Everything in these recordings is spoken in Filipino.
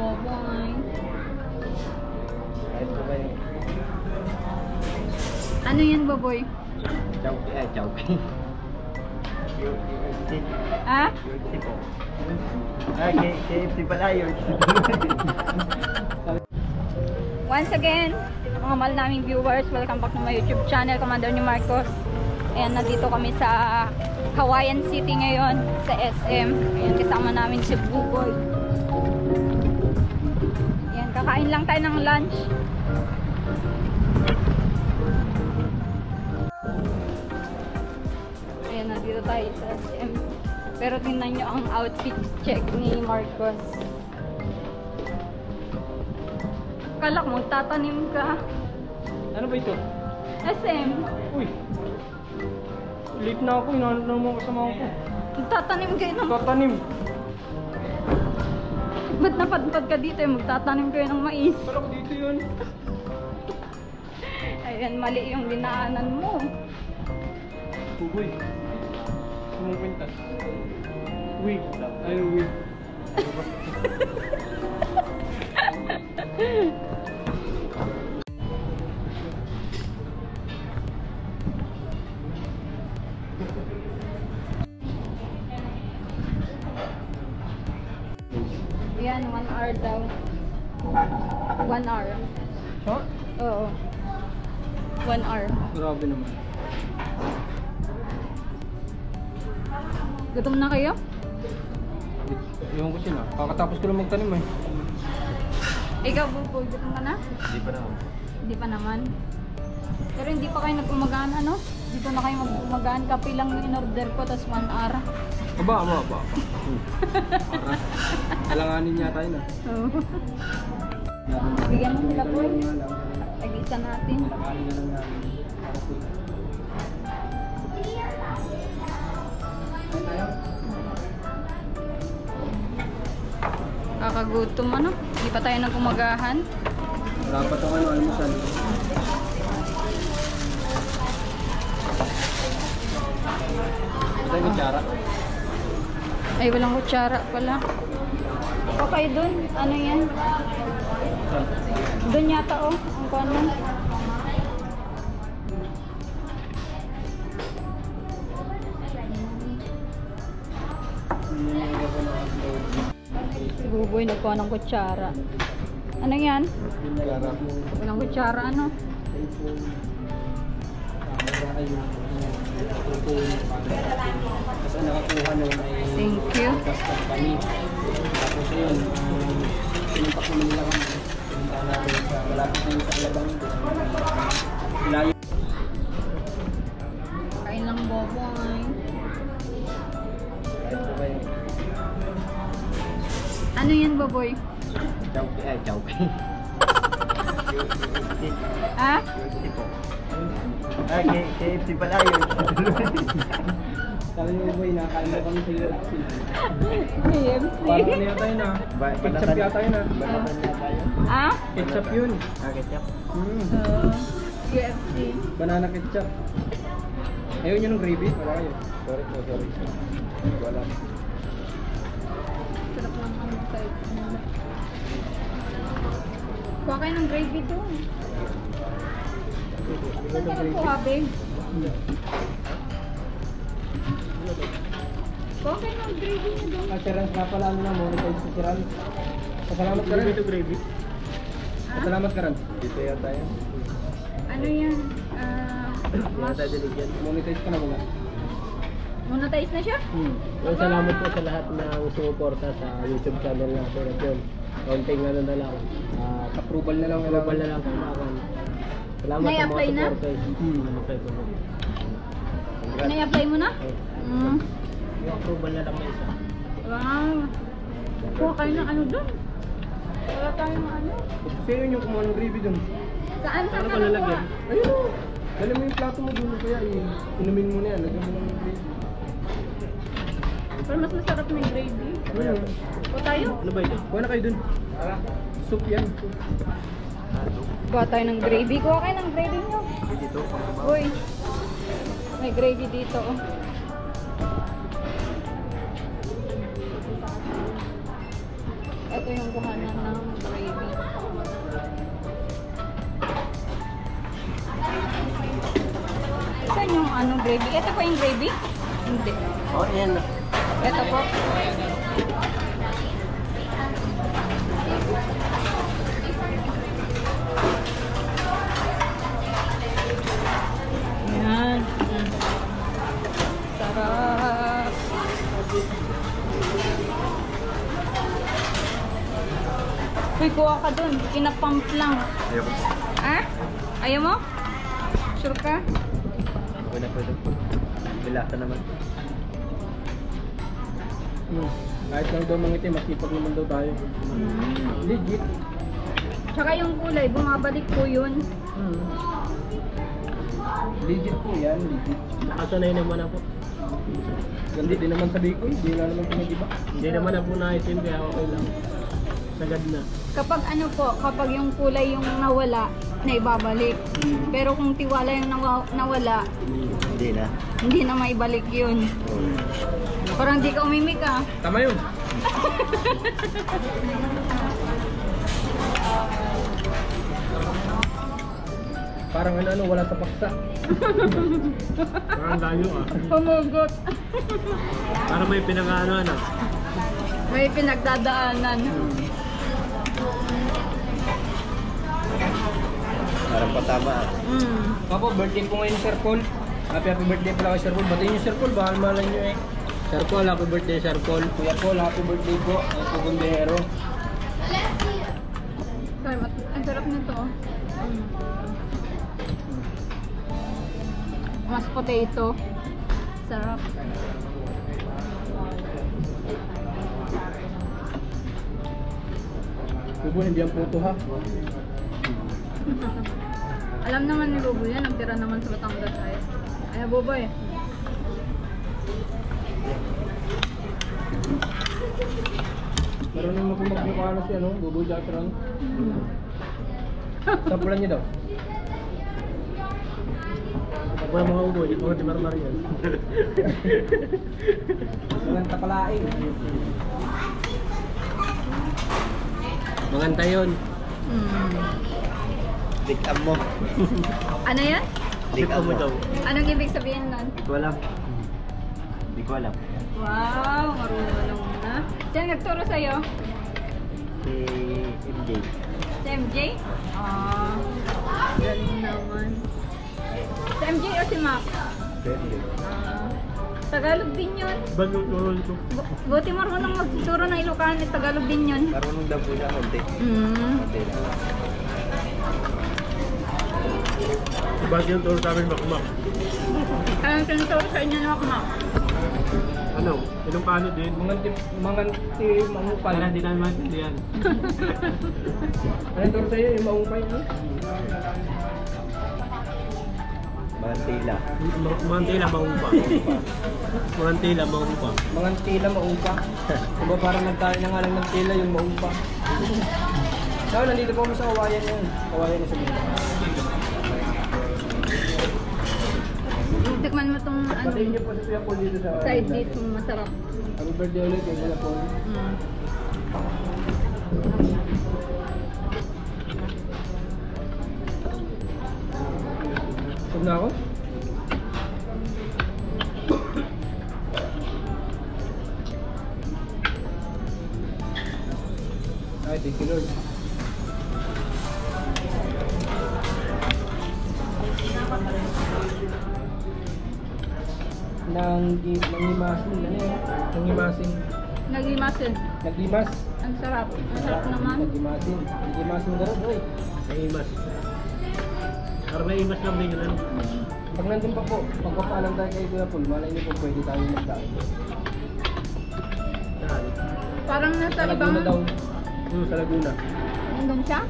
boboy. Ano yan, boboy? Chowky. Ha? KFC pala yun. Once again, mga mahal naming viewers, welcome back to my YouTube channel, Commander ni Marcos. Ayan, nandito kami sa Hawaiian City ngayon, sa SM. Ayan, kasama namin si Buboy. Ayan, kakain lang tayo ng lunch. Ayan, nandito tayo sa SM. Pero tingnan nyo ang outfit check ni Marcos. Kala ko magtatanim ka. Ano ba ito? SM. Uy! Late na ako, inaanap na mga kasama ko. Magtatanim kayo ng... Tatanim! Ba't napadpad ka dito? Magtatanim kayo ng mais. Kala ko dito yun. Ayan, mali yung dinaanan mo. Uy! Sumong kwintas. Wig! Ay, wig. Ano ba? Ayan, 1 hour daw. 1 hour. Ha? Oo. 1 hour. Grabe naman. Gutom na kayo? Ewan ko siya na. Kakatapos ko lang magtanim eh. Ikaw, Buboy, gutom ka na? Hindi pa naman. Hindi pa naman. Pero hindi pa kayo nagpumagaan, ano? Dito na kayo magpumagaan. Kape lang yung in-order ko, tapos 1 hour. Aba. Para. Alanganin niya tayo na. Oo. Bigyan mo nila, Boy. Tag-isa natin. Alanganin na lang namin. Kakagutom, ano? Hindi pa tayo nagumagahan. Dapat ang almusal. Ito yung kutsara. Ay, walang kutsara pala. Okay, dun. Ano yan? Dun yata, oh. Ang kanan. Si Buboy nagkuha ng kutsara. Ano yan? Kutsara. Walang kutsara, ano? Kasi nakakuha nun ay Thank you. gas company. Tapos yun, sinimpak naman nila kami. Sinimpak natin sa malapit na yun sa Alabang. Layo. Kain lang, Boboy. Ito ba yun? Ano yan, Boboy? Chowky. Ha? KFC pala yun. Sabi niyo boy, nakakain mo kami sa UFC. KFC. Parang ano yata yun ah. Ketchup yata yun ah. Ah? Ketchup yun. Ketchup? UFC. Banana ketchup. Ayaw nyo ng gravy? Wala kayo? Sorry. Wala. Sarap lang ang type. Kuha kayo ng gravy doon. Saan ka nagkuha, babe? Kuha kayo ng gravy nyo doon. Siran, pala ano na, monetize si Siran. Pasalamat ka rin. Ito gravy? Pasalamat ka rin. Dito yata yan. Ano yan? Monetize ka na muna. Monetize na siya? Salamat po sa lahat na sumuporta sa YouTube channel natin at yun. Konting ano na lang. Approval na lang. Approval na lang kailangan. Salamat sa Nai-apply mga na? supporters. Nai-apply ko na. Nai-apply mo na? Yung approval na lang na isa. Wow. Kuha kayo ng ano doon? Wala tayong ano? Kasi yun yung kumuha ng gravy dun. Saan Ano ka pa lalagyan? nakuha? Ayun o! Dali mo yung plato mo dun kaya inumin mo na yan. Lagyan mo lang yung gravy. Pero mas masarap na yung gravy. Ayun. O tayo? Ano ba ito? Kuha na kayo dun. Soup yan. Kuha tayo ng gravy. Kuha kayo ng gravy nyo. Dito. Uy. May gravy dito. Oh. Ito yung kuhanan ng gravy. Saan yung ano gravy? Ito po yung gravy? Hindi. Oh, yan. Ito po. Yan. Sarap. Uy, kuha ka dun. Kinapump lang. Ayaw ko. Ah? Ayaw mo? Sure ka? Okay na pwede. Bilasa naman. Kahit lang daw mangitim, masipag naman daw tayo. Legit. Tsaka yung kulay, bumabalik po yun. Legit po yan, legit. Nakasanay naman ako. Ganda din naman sabi ko, hindi na naman pinag-iba. Hindi naman ako na-itim, kaya okay lang. Sagad na. Kapag ano po, kapag yung kulay yung nawala, na ibabalik. Pero kung tiwala yung nawala, Hindi na. hindi na maibalik yun. Parang di ka umimik ah. Tama yun. Parang ano, wala sa paksa. Parang layo ah. Pumugot. Parang may pinag-ano ano. May pinagdadaanan. Parang patama. Papa, birthday po ngayon Sir Paul. Happy birthday pala kay Sir Paul. Batiin niyo Sir Paul, baka malan niyo eh. Sir Paul, happy birthday Sir Paul. Kuya Paul, happy birthday po. Ang pugundero. Sorry, ang sarap nito. Mas potato. Sarap. Bubo, hindi ang puto ha. Alam naman ni Bobo yan, nagtira naman sa Batangas ay. Ay, Bobo eh. Marunong magmukha na si ano, Bubo Jacron. Sampulan niyo daw. Wala mga ubo, hindi mga timarmar yan. Walang tapalain. Maganda yun. Dikam mo. Ano yan? Dikam mo daw. Anong ibig sabihin nun? Hindi ko alam. Hindi ko alam. Wow, marunong na. Diyan, nagturo sa'yo? Si MJ. Si MJ? Ah, galing naman. Si MJ o si Mac? Ah, Tagalog din yun. Bagong turo ito. Buti marunong magturo ng Ilocano, Tagalog din yun. Marunong daw po siya konti. Konti lang. Bakit yung turo sa amin makmak? Anong tinuturo sa inyo na Mac? Ano? Ilang paano din? Manganti, maungpay. Para hindi namin maintindihan. Ano turo sa'yo? Yung maungpay mo? Mangantila. Mangantila, maungpa. Mangantila, maungpa. Mangantila, maungpa. Diba parang nagtayo na nga lang ng tila yung maungpa. So, nandito po kami sa Kawayan yun. Kawayan na sa mga. Tikman mo itong ano, Patayin niyo po si Kuya Paul dito sa side dish, masarap. Happy birthday ulit kay Kuya Paul. Sub na ako? Ay, thank you Lord. Nangimasin, ano yun? Nangimasin. Naglimasin. Naglimas. Ang sarap. Ang sarap naman. Nagimasin. Nagimasin na rin, oy. Nagimas. Parang naimas lang din yun. Pag nandun pa po, pagpapaalam tayo kay Kuya Paul, malay niyo po pwede tayo magdaan. Parang nasa Sa ibang... Laguna daw. Sa Laguna. Nandun siya?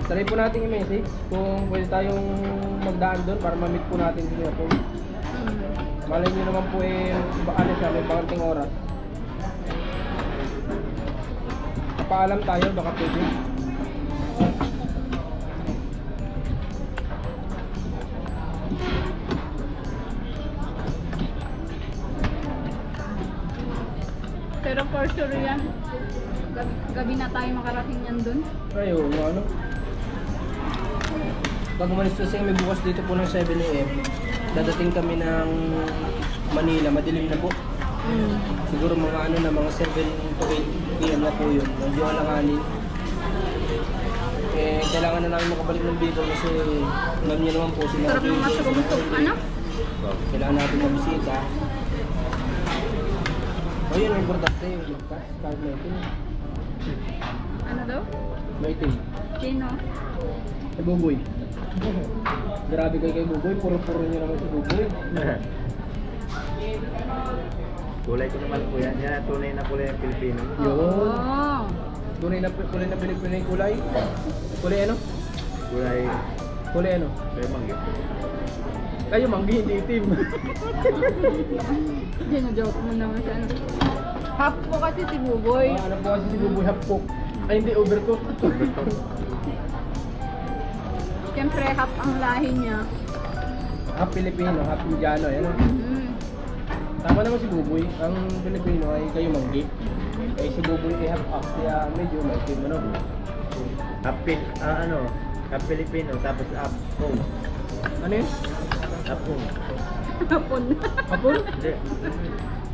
Try po natin i-message kung pwede tayong magdaan doon para ma-meet po natin si Kuya Paul. Malay niyo naman po ano siya, may bakanting oras. Paalam tayo, baka pwede. Pero for sure yan. Gabi na tayo makarating yan dun. Ayun, ano? Pag umalis kasi kami bukas dito po ng 7 AM, dadating kami ng Manila, madilim na po. Siguro mga ano na, mga 7 to 8 PM na po yun. Medyo alanganin. Eh, kailangan na namin makabalik ng Bicol kasi alam niyo naman po sila. Sarap ng mushroom soup, ano? Kailangan natin mabisita. O yun, ang importante yung ligtas, kahit may itim. Ano daw? May itim. Chino. Kay Buboy. Grabe kayo kay Buboy, puro-puro niyo naman si Buboy. Kulay ko naman po yan. Yan, tunay na kulay ng Pilipino. Yun. Oo. Tunay na Pilipino yung kulay. Kulay ano? Kulay Kulay ano? mangga. Kayo manggi, hindi itim. Gino-joke mo naman siya. Half po kasi si Buboy. Ano po kasi si Buboy, half-cook. Ay hindi, overcook. Siyempre, half ang lahi niya. Half Pilipino, half Indiano, yan. Tama naman si Buboy. Ang Pilipino ay kayo manggi. Eh si Buboy ay half-up, kaya medyo maitim ano. Half Filipino, tapos half Hong. Ano yun? Half Hong. Hapon. Hapon? Hindi.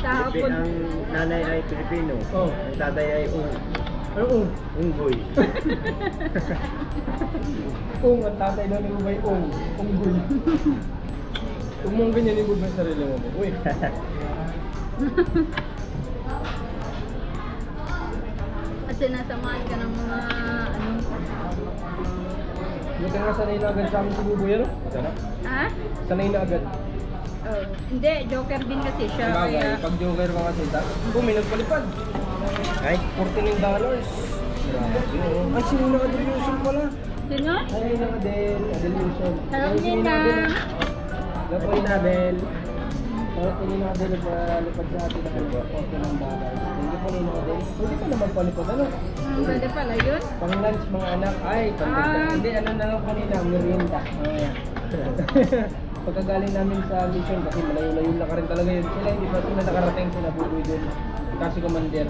Sa hapon. Ang nanay ay Pilipino. Oh. Ang tatay ay Ano Unggoy. Ang tatay daw ni Buboy, Unggoy. Kung mong ganyan yung Buboy sa sarili mo. Uy. At sinasamahan ka ng mga ano. Hindi ka nga sanay na agad sa amin si Buboy, ano? Sana? Ha? Sanay na agad. Oh. Hindi, joker din kasi siya. Bagay, Kaya, pag joker ka kasi, kung may nagpalipad. Ay, $49. Grabe. Oh. Ay, sino na Adelusion pala? sino? Ay, na Adelusion. Hello, Nina. Hello po, Inabel. Hello po, Inabel. Nagpalipad sa atin na $49. Hindi po, Inabel. Pwede pa naman palipad, ano? Pwede pala yun. Pang lunch, mga anak. Ay, pang hindi, ano na lang kanina, merienda. Pagkagaling namin sa mission, kasi malayo-layo na ka rin talaga yun. Sila hindi pa sila nakarating, sila Buboy dun. Kasi commander.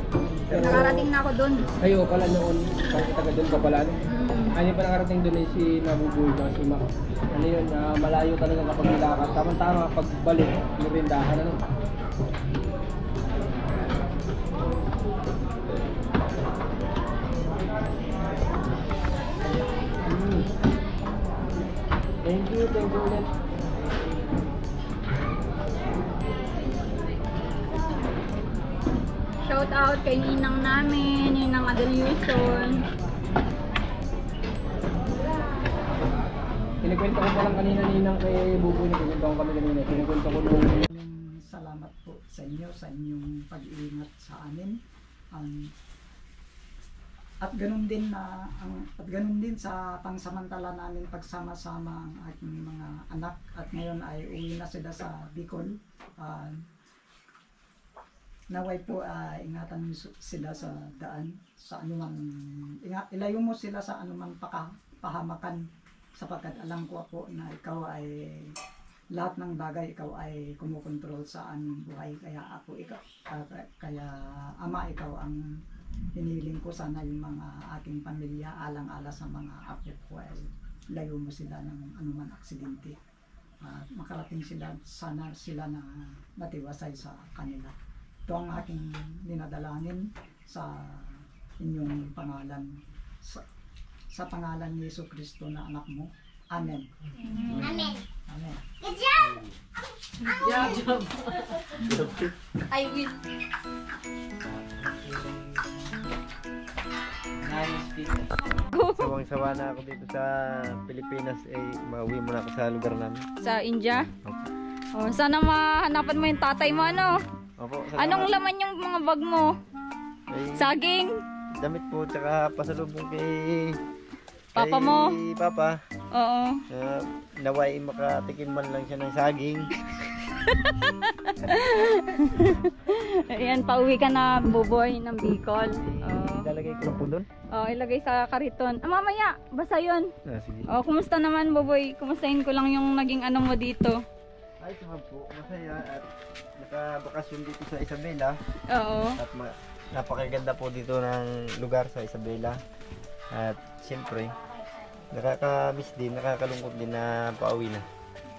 Nakarating na ako dun. Ayo pala noon, kasi taga doon ka pala. Ano pa nakarating doon ay si Nabuboy na si Mac. Ano yun, malayo talaga kapag nilakad. Tama-tama, pagbalik, merindahan ano. Thank you ulit. Shout out kay Ninang namin, Ninang Adelusion. Kinikwento ko pa lang kanina Ninang kay Buboy na kinikwento ko kami kanina. Kinikwento ko nung salamat po sa inyo sa inyong pag-iingat sa amin. At ganun din sa pangsamantala namin pagsama-sama ang aking mga anak at ngayon ay uwi na sila sa Bicol. Naway po ingatan mo sila sa daan sa anumang ilayo mo sila sa anumang pahamakan sapagkat alam ko po na ikaw ay lahat ng bagay ikaw ay kumukontrol sa aming buhay kaya Ama ikaw ang hiniling ko sana yung mga aking pamilya alang-ala sa mga apo ko ay layo mo sila ng anuman aksidente at makarating sana sila na matiwasay sa kanila. Ito ang aking dinadalangin sa inyong pangalan sa pangalan ni Yesu Kristo na anak mo. Amen. Amen. Amen. Good job! Good job. I will. sawang-sawa na ako dito sa Pilipinas. Mauwi muna ako sa lugar namin. Sa India? Oh, sana mahanapan mo yung tatay mo, ano? Opo, Anong laman yung mga bag mo? Saging? Damit po, tsaka pasalubong kay Papa mo? Papa. Oo. Naway makatikim man lang siya ng saging. Ayan, pauwi ka na, Buboy, ng Bicol. Ilalagay ko lang po doon. Ilagay sa kariton. Mamaya, basta yun. Sige. Kumusta naman, Buboy? Kumustahin ko lang yung naging ano mo dito. Ay, naman po. Masaya at nakabakasyon dito sa Isabela. Oo. At napakaganda po dito ng lugar sa Isabela. At siyempre, nakaka-miss din, nakakalungkot din na pauwi na.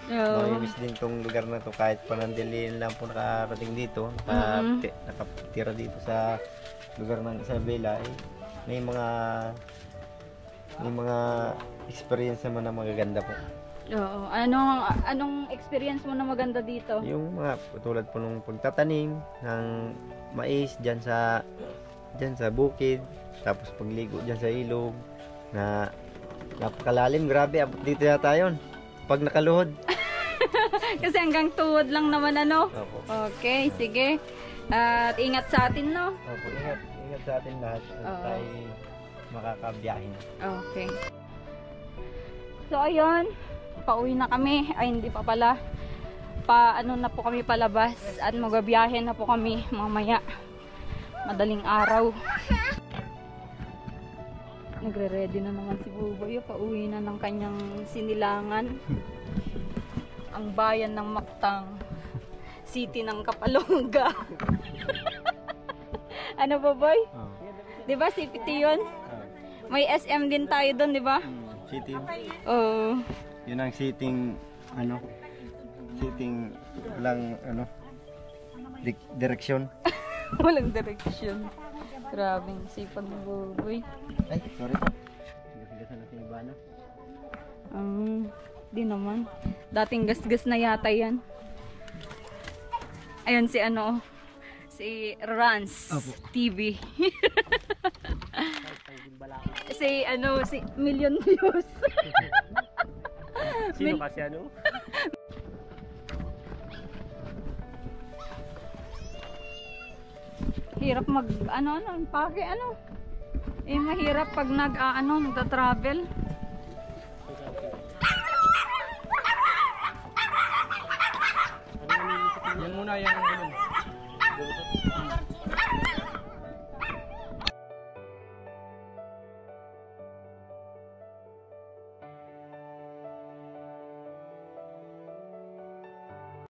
Oo. Nakamiss din tong lugar na to kahit panandaliin lang po nakarating dito, nakatira dito sa lugar ng Isabela. May mga experience naman na magaganda po. Oo. Anong experience mo na maganda dito? Yung mga tulad po nung pagtatanim ng mais diyan sa bukid, tapos pagligo diyan sa ilog na napakalalim, grabe, abot dito yata yun pag nakaluhod. Kasi hanggang tuhod lang naman ano. Opo. Okay, sige. At ingat sa atin, no? Opo, ingat sa atin lahat at Oo. tayo makakabiyahin. Okay. So, ayun. Pauwi na kami. Ay, hindi pa pala. Ano na po kami palabas. At magabiyahe na po kami mamaya. Madaling araw. Nagre-ready na naman si Buboy. Pauwi na ng kanyang sinilangan. Ang bayan ng Mactang. City ng Kapalongga. Ano ba, boy? Oh. Diba, CPT yun? May SM din tayo doon, di ba? Sitting. Oo. Yun ang sitting lang direksyon. Walang direksyon. Grabing sipag ng Buboy. Ay, sorry po. Gasgasan natin yung bana. Di naman. Dating gasgas na yata yan. Ayun si si Rans TV. si million views. Sino kasi ano? Hirap pake mahirap pag nagta-travel. Yan muna, yan.